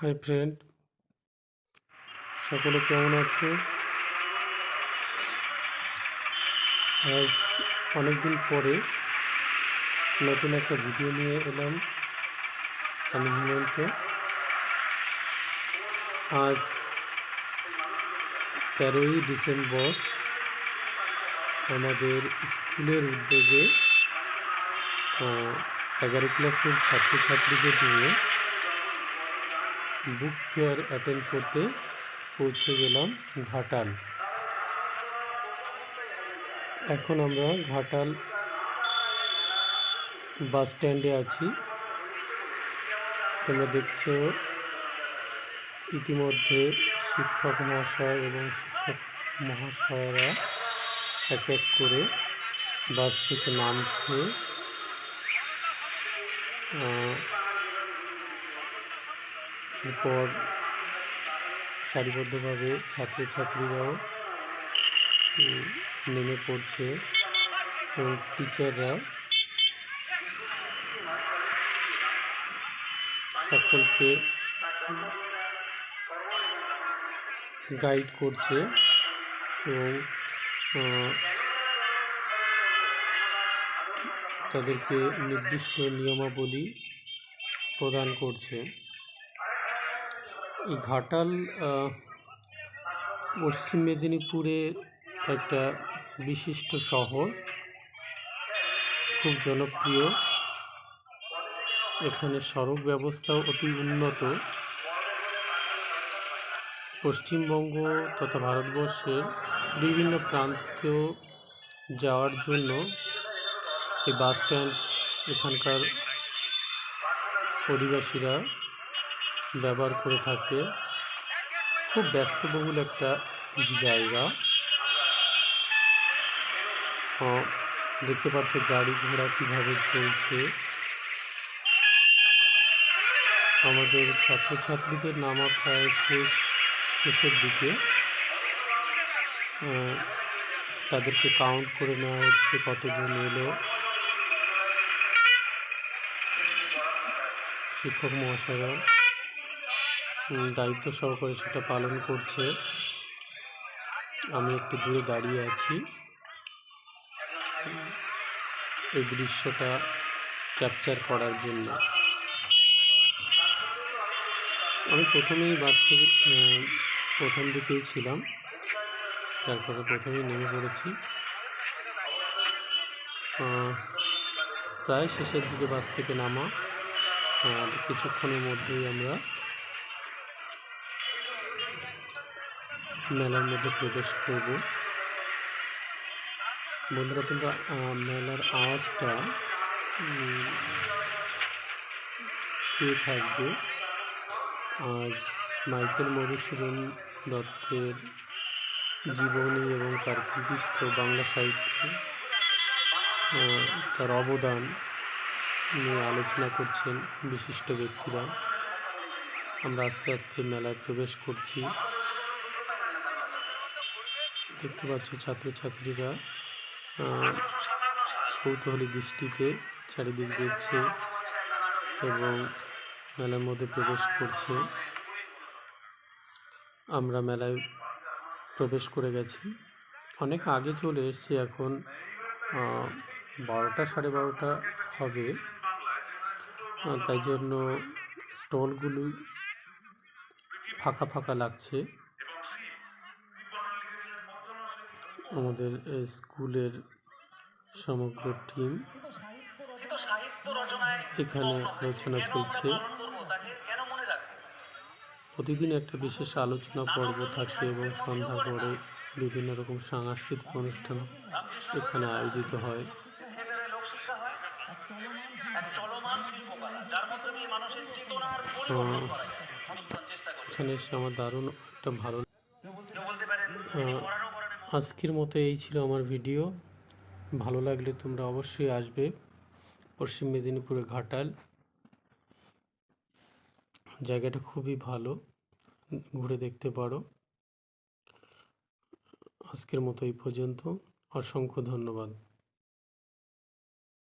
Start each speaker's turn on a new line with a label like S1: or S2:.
S1: Hi friend, সকলে কেমন আছো? আজ অনেকদিন পরে নতুন একটা ভিডিও নিয়ে এলাম। আমি হেমন্ত। আজ 13ই ডিসেম্বর আমাদের স্কুলের উদ্যোগে 11 ক্লাসের ছাত্রছাত্রীদের নিয়ে বুক ফেয়ার অ্যাটেন্ড করতে পৌঁছে গেলাম ঘাটাল। এখন আমরা ঘাটাল বাস স্ট্যান্ডে আছি। তোমরা দেখছো ইতিমধ্যে শিক্ষক মহাশয় এবং শিক্ষক মহাশয়রা এক এক করে বাস থেকে নামছে। এরপর সারিবদ্ধভাবে ছাত্রছাত্রীরাও নেমে পড়ছে এবং টিচাররা সকলকে গাইড করছে এবং তাদেরকে নির্দিষ্ট নিয়মাবলী প্রদান করছে। এই ঘাটাল পশ্চিম মেদিনীপুরে একটা বিশিষ্ট শহর, খুব জনপ্রিয়। এখানে সড়ক ব্যবস্থাও অতি উন্নত। পশ্চিমবঙ্গ তথা ভারতবর্ষের বিভিন্ন প্রান্ত যাওয়ার জন্য এই বাস স্ট্যান্ড এখানকার অধিবাসীরা ব্যবহার করে থাকে। খুব ব্যস্তবহুল একটা জায়গা। দেখতে পাচ্ছ গাড়ি ঘোড়া কীভাবে চলছে। আমাদের ছাত্রছাত্রীদের নামা প্রায় শেষের দিকে। তাদেরকে কাউন্ট করে নেওয়া হচ্ছে কতজন এলো। শিক্ষক মহাশয়রা দায়িত্ব সহকারে সেটা পালন করছে। আমি একটু দূরে দাঁড়িয়ে আছি এই দৃশ্যটা ক্যাপচার করার জন্য। আমি প্রথমেই বাসের প্রথম দিকেই ছিলাম, তারপরে প্রথমেই নেমে পড়েছি। প্রায় শেষের দিকে বাস থেকে নামা। কিছুক্ষণের মধ্যেই আমরা মেলার মধ্যে প্রবেশ করব। বন্ধুরা, তোমরা মেলার আওয়াজটা পেয়ে থাকবে। আজ মাইকেল মধুসূদন দত্তের জীবনী এবং তার কৃতিত্ব বাংলা সাহিত্যে, তার অবদান নিয়ে আলোচনা করছেন বিশিষ্ট ব্যক্তিরা। আমরা আস্তে আস্তে মেলায় প্রবেশ করছি। দেখতে পাচ্ছ ছাত্রছাত্রীরা কৌতূহলী দৃষ্টিতে চারিদিক দেখছে এবং মেলার মধ্যে প্রবেশ করছে। আমরা মেলায় প্রবেশ করে গেছি, অনেক আগে চলে এসেছি। এখন 12টা সাড়ে 12টা হবে, তাই জন্য স্টলগুলো ফাঁকা ফাঁকা লাগছে। আমাদের স্কুলের সমগ্র টিম এখানে আলোচনা চলছে। প্রতিদিন একটা বিশেষ আলোচনা পর্ব থাকে এবং সন্ধ্যা পরে বিভিন্ন রকম সাংস্কৃতিক অনুষ্ঠান এখানে আয়োজিত হয়। এখানে এসে আমার দারুণ একটা ভালো। আজকের মতো এই ছিল আমার ভিডিও। ভালো লাগলে তোমরা অবশ্যই আসবে পশ্চিম মেদিনীপুরে ঘাটাল। জায়গাটা খুবই ভালো, ঘুরে দেখতে পারো। আজকের মতো এই পর্যন্ত। অসংখ্য ধন্যবাদ।